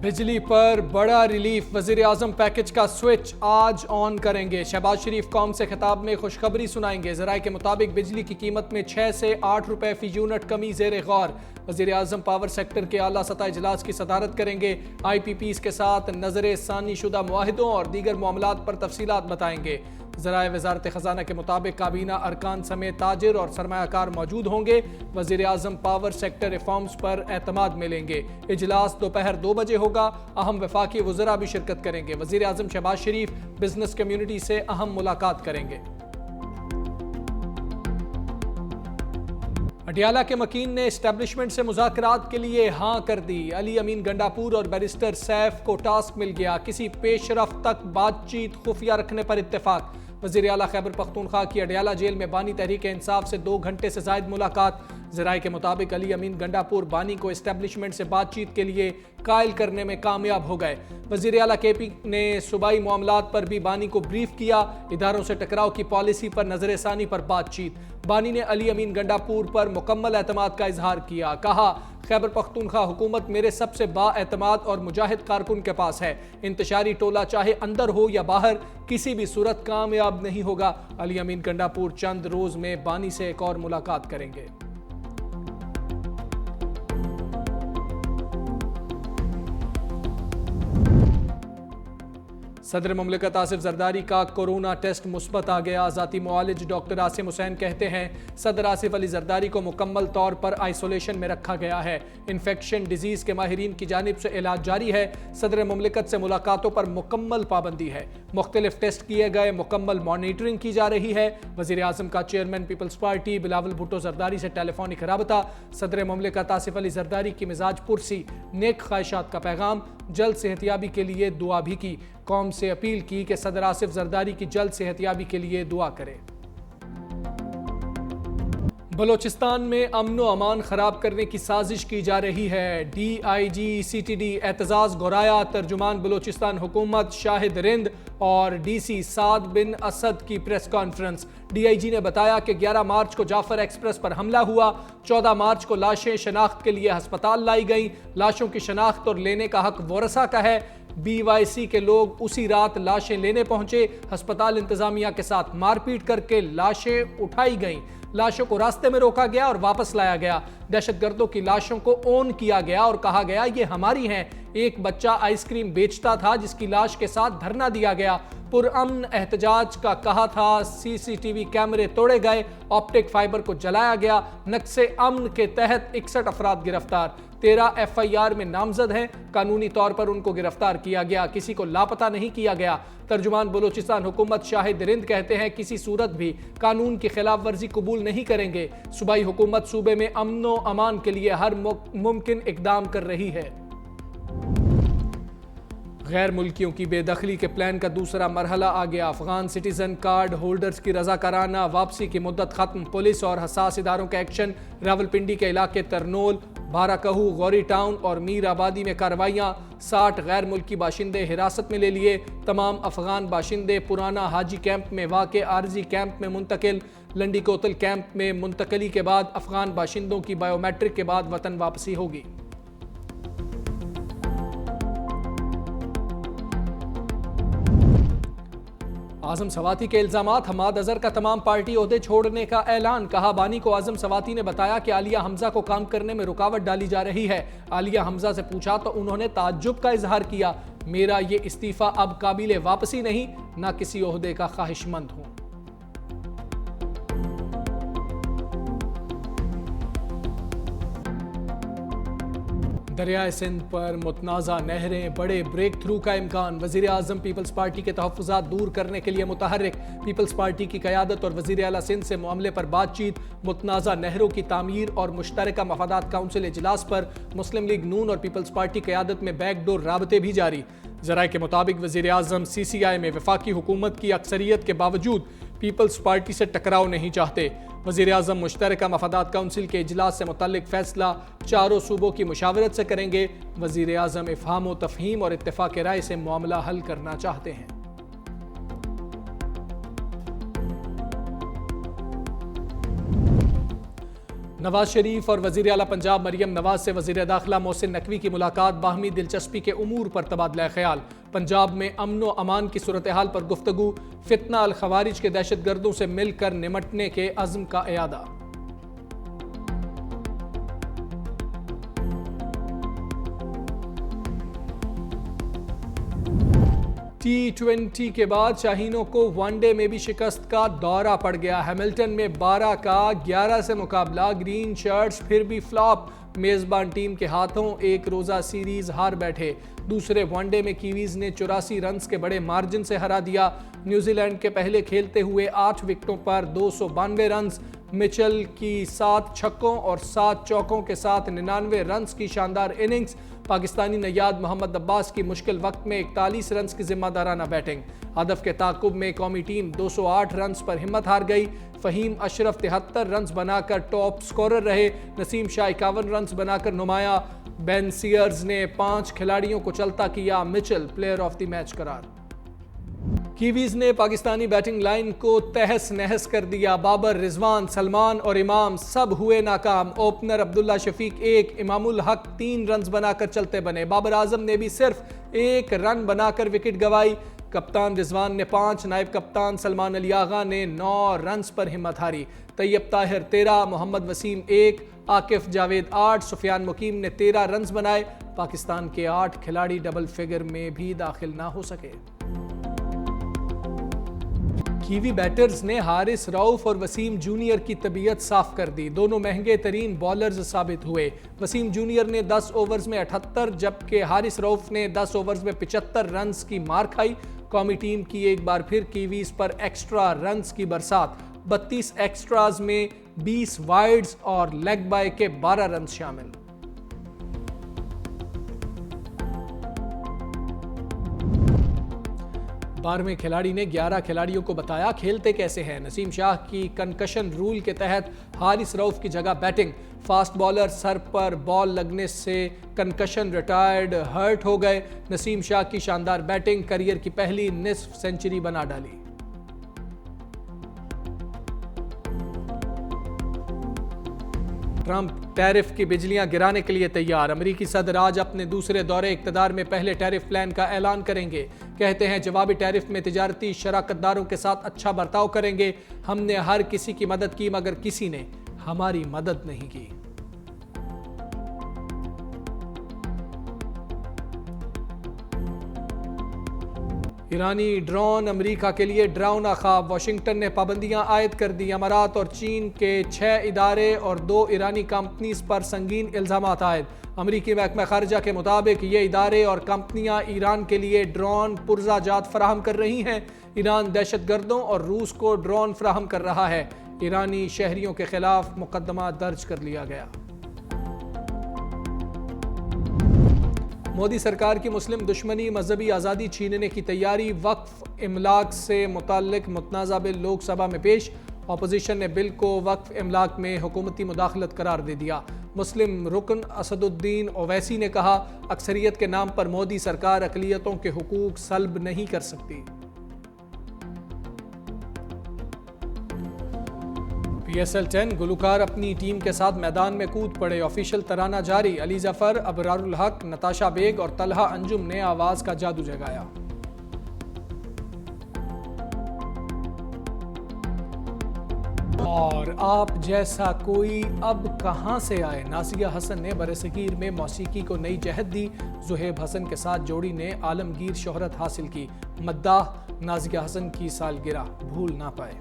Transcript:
बिजली पर बड़ा रिलीफ, वजीर आजम पैकेज का स्विच आज ऑन करेंगे। शहबाज शरीफ कौम से खिताब में खुशखबरी सुनाएंगे। ज़राए के मुताबिक बिजली की कीमत में 6 से 8 रुपए फी यूनिट कमी ज़ेर गौर। वजीर आजम पावर सेक्टर के आला सतह इजलास की सदारत करेंगे। IPPs के साथ नजर सानी शुदा मुआहिदों और दीगर मामलात पर तफसीलात बताएंगे। ज़राए वजारत ख़जाना के मुताबिक काबीना अरकान समेत ताजिर और सरमायाकार मौजूद होंगे। वज़ीर आज़म पावर सेक्टर रिफॉर्म्स पर एतमाद मिलेंगे। इजलास दोपहर 2 बजे होगा। अहम वफाकी वज़रा भी शिरकत करेंगे। वज़ीर आज़म शहबाज शरीफ बिजनेस कम्युनिटी से अहम मुलाकात करेंगे। अडियाला के मकीन ने एस्टेब्लिशमेंट से मुज़ाकरात के लिए हाँ कर दी। अली अमीन गंडापुर और बैरिस्टर सैफ को टास्क मिल गया। किसी पेशरफ्त तक बातचीत खुफिया रखने पर इत्तेफाक। वज़ीर आला खैबर पख्तूनख्वा की अडियाला जेल में बानी तहरीक इंसाफ से 2 घंटे से ज़ायद मुलाकात। ज़राए के मुताबिक अली अमीन गंडापुर बानी को एस्टेब्लिशमेंट से बातचीत के लिए कायल करने में कामयाब हो गए। वज़ीर आला KP ने सूबाई मामलात पर भी बानी को ब्रीफ किया। इदारों से टकराव की पॉलिसी पर नजरसानी पर बातचीत। बानी ने अली अमीन गंडापुर पर मुकम्मल एतमाद का इजहार किया। कहा, खैबर पख्तूनख्वा हुकूमत मेरे सबसे बाएतमाद और मुजाहिद कारकुन के पास है। इंतशारी टोला चाहे अंदर हो या बाहर किसी भी सूरत कामयाब नहीं होगा। अली अमीन गंडापुर चंद रोज में बानी से एक और मुलाकात करेंगे। सदर मुमलिकत आसिफ जरदारी का कोरोना टेस्ट मुस्बत आ गया। ज़ाती मुआलिज डॉक्टर आसिम हुसैन कहते हैं सदर आसिफ अली जरदारी को मुकम्मल तौर पर आइसोलेशन में रखा गया है। इन्फेक्शन डिजीज़ के माहिरीन की जानिब से इलाज जारी है। सदर मुमलिकत से मुलाकातों पर मुकम्मल पाबंदी है। मुख्तलिफ टेस्ट किए गए, मुकम्मल मॉनिटरिंग की जा रही है। वज़ीर आज़म का चेयरमैन पीपल्स पार्टी बिलावल भुट्टो जरदारी से टेलीफोनिक राबता। सदर मुमलिकत आसिफ अली जरदारी की मिजाज पुरसी, नेक ख्वाहिशात का पैगाम, जल्द सेहतियाबी के लिए दुआ भी की। कौम से अपील की कि सदर आसिफ जरदारी की जल्द सेहतियाबी के लिए दुआ करें। बलोचिस्तान में अमन व अमान खराब करने की साजिश की जा रही है। DIG CTD एतजाज गोराया, तर्जुमान बलोचिस्तान हुकूमत शाहिद रिंद और DC साद बिन असद की प्रेस कॉन्फ्रेंस। DIG ने बताया कि 11 मार्च को जाफर एक्सप्रेस पर हमला हुआ। 14 मार्च को लाशें शनाख्त के लिए अस्पताल लाई गईं। लाशों की शनाख्त और लेने का हक वरसा का है। BYC के लोग उसी रात लाशें लेने पहुंचे। अस्पताल इंतजामिया के साथ मारपीट करके लाशें उठाई गईं। लाशों को रास्ते में रोका गया और वापस लाया गया। दहशतगर्दों की लाशों को ओन किया गया और कहा गया ये हमारी हैं। एक बच्चा आइसक्रीम बेचता था जिसकी लाश के साथ धरना दिया गया। पुरअमन एहतजाज का कहा था। CCTV कैमरे तोड़े गए। ऑप्टिक फाइबर को जलाया गया। नक्शे अमन के तहत 61 अफराद गिरफ्तार। 13 FIR में नामजद हैं। कानूनी तौर पर उनको गिरफ्तार किया गया। किसी को लापता नहीं किया गया। तर्जुमान बलोचिस्तान हुकूमत शाहिद रिंद कहते हैं किसी सूरत भी कानून की खिलाफ वर्जी कबूल नहीं करेंगे। सूबाई हुकूमत सूबे में अमन व अमान के लिए हर मुमकिन इकदाम कर रही है। गैर मुल्कियों की बेदखली के प्लान का दूसरा मरहला आ गया। अफगान सिटीजन कार्ड होल्डर्स की रजाकाराना वापसी की मुद्दत खत्म। पुलिस और हसास इदारों का एक्शन। रावलपिंडी के इलाके तरनोल, बाराकहू, गौरी टाउन और मीर आबादी में कार्रवाइयाँ। 60 गैर मुल्की बाशिंदे हिरासत में ले लिए। तमाम अफगान बाशिंदे पुराना हाजी कैंप में वाक़े आरजी कैंप में मुंतकिल। लंडी कोतल कैंप में मुंतकली के बाद अफगान बाशिंदों की बायोमेट्रिक के बाद वतन वापसी होगी। आजम सवाती के इल्जामात। हमाद अजहर का तमाम पार्टी ओहदे छोड़ने का ऐलान। कहा, बानी को आजम सवाती ने बताया कि आलिया हमजा को काम करने में रुकावट डाली जा रही है। आलिया हमजा से पूछा तो उन्होंने ताज्जुब का इजहार किया। मेरा ये इस्तीफा अब काबिले वापसी नहीं, ना किसी ओहदे का ख्वाहिशमंद हूं। दरियाए सिंध पर मुतनाज़ा नहरें, बड़े ब्रेक थ्रू का इम्कान। वज़ीर आज़म पीपल्स पार्टी के तहफ़्फ़ुज़ात दूर करने के लिए मुतहर्रिक। पीपल्स पार्टी की क़यादत और वज़ीर आला सिंध से मामले पर बातचीत। मुतनाज़ा नहरों की तामीर और मुश्तरका मफादात काउंसिल इजलास पर मुस्लिम लीग नून और पीपल्स पार्टी क़यादत में बैकडोर राबते भी जारी। ज़राए के मुताबिक वज़ीर आज़म CCI में वफाकी हुकूमत की अक्सरियत के बावजूद पीपल्स पार्टी से टकराव नहीं चाहते। वज़ीर आज़म मुश्तरका मफादात काउंसिल के इजलास से मुतल्लिक फ़ैसला चारों सूबों की मुशावरत से करेंगे। वज़ीर आज़म इफ़हाम व तफ़हीम और इत्तेफ़ाक़ राय से मामला हल करना चाहते हैं। नवाज शरीफ और वजीर आला पंजाब मरियम नवाज से वजीर दाखिला मोहसिन नकवी की मुलाकात, बाहमी दिलचस्पी के उमूर पर तबादला ख्याल। पंजाब में अमन व अमान की सूरत हाल पर गुफ्तगू, फितना अल खवारिज के दहशत गर्दों से मिलकर निमटने के अज़्म का इयादा। T20 के बाद शाहीनों को वनडे में भी शिकस्त का दौरा पड़ गया। हैमिल्टन में 12 का 11 से मुकाबला, ग्रीन शर्ट्स फिर भी फ्लॉप। मेजबान टीम के हाथों एक रोजा सीरीज हार बैठे। दूसरे वनडे में कीवीज ने 84 रन के बड़े मार्जिन से हरा दिया। न्यूजीलैंड के पहले खेलते हुए 8 विकेटों पर 292 रन। मिचेल की 7 छक्कों और 7 चौकों के साथ 99 रन की शानदार इनिंग्स। पाकिस्तानी नयाद मोहम्मद अब्बास की मुश्किल वक्त में 41 रन की जिम्मेदाराना बैटिंग। हदफ के ताकुब में कौमी टीम 208 रन पर हिम्मत हार गई। फ़हीम अशरफ 73 रन बनाकर टॉप स्कोरर रहे। नसीम शाह 51 रन बनाकर नुमाया। बेन सीयर्स ने 5 खिलाड़ियों को चलता किया। Mitchell player of the match करार। कीवीज ने पाकिस्तानी बैटिंग लाइन को तहस नहस कर दिया। बाबर, रिजवान, सलमान और इमाम सब हुए नाकाम। ओपनर अब्दुल्ला शफीक 1, इमामुल हक 3 रन बनाकर चलते बने। बाबर आजम ने भी सिर्फ 1 रन बनाकर विकेट गंवाई। कप्तान रिजवान ने 5, नायब कप्तान सलमान अली आगा ने 9 रन पर हिम्मत हारी। तैयब ताहिर 13, मोहम्मद वसीम 1, आकिफ जावेद 8, सुफियान मुकीम ने 13 रन बनाए। पाकिस्तान के 8 खिलाड़ी डबल फिगर में भी दाखिल ना हो सके। कीवी बैटर्स ने हारिस रऊफ और वसीम जूनियर की तबीयत साफ कर दी। दोनों महंगे तरीन बॉलर्स साबित हुए। वसीम जूनियर ने 10 ओवर्स में 78 जबकि हारिस रऊफ ने 10 ओवर्स में 75 रन की मार खाई। कौमी टीम की एक बार फिर कीवीज पर एक्स्ट्रा रन की बरसात। 32 एक्स्ट्राज में 20 वाइड्स और लेग बाय के 12 रन शामिल। 12वें खिलाड़ी ने 11 खिलाड़ियों को बताया खेलते कैसे हैं। नसीम शाह की कंकशन रूल के तहत हारिस रऊफ की जगह बैटिंग। फास्ट बॉलर सर पर बॉल लगने से कंकशन रिटायर्ड हर्ट हो गए। नसीम शाह की शानदार बैटिंग करियर की पहली निस्फ सेंचुरी बना डाली। ट्रंप टैरिफ की बिजलियां गिराने के लिए तैयार। अमेरिकी सदर आज अपने दूसरे दौरे इक़्तिदार में पहले टैरिफ प्लान का ऐलान करेंगे। कहते हैं जवाबी टैरिफ में तिजारती शराकतदारों के साथ अच्छा बर्ताव करेंगे। हमने हर किसी की मदद की मगर किसी ने हमारी मदद नहीं की। ईरानी ड्रोन अमेरिका के लिए डरावना ख्वाब। वाशिंगटन ने पाबंदियां आयद कर दी। अमारात और चीन के 6 इदारे और 2 ईरानी कंपनीज पर संगीन इल्जामात आयद। अमेरिकी महकमा खारजा के मुताबिक ये इदारे और कंपनियां ईरान के लिए ड्रोन पुर्जा जात फराहम कर रही हैं। ईरान दहशतगर्दों और रूस को ड्रोन फराहम कर रहा है। ईरानी शहरियों के खिलाफ मुकदमा दर्ज कर लिया गया। मोदी सरकार की मुस्लिम दुश्मनी, मजहबी आज़ादी छीनने की तैयारी। वक्फ इमलाक से मुताल्लिक मुतनाज़ा बिल लोकसभा में पेश। अपोजिशन ने बिल को वक्फ इमलाक में हुकूमती मुदाखलत करार दे दिया। मुस्लिम रुकन असदुद्दीन ओवैसी ने कहा अक्सरियत के नाम पर मोदी सरकार अक़लियतों के हुकूक सल्ब नहीं कर सकती। PSL 10 गुलकार अपनी टीम के साथ मैदान में कूद पड़े। ऑफिशियल तराना जारी। अली जफर, अबरारुल हक, नताशा बेग और तलहा अंजुम ने आवाज का जादू जगाया। और आप जैसा कोई अब कहां से आए। नाज़िया हसन ने बरसगीर में मौसीकी को नई जहत दी। ज़ुहैब हसन के साथ जोड़ी ने आलमगीर शोहरत हासिल की। मद्दाह नाज़िया हसन की सालगिरह भूल ना पाए।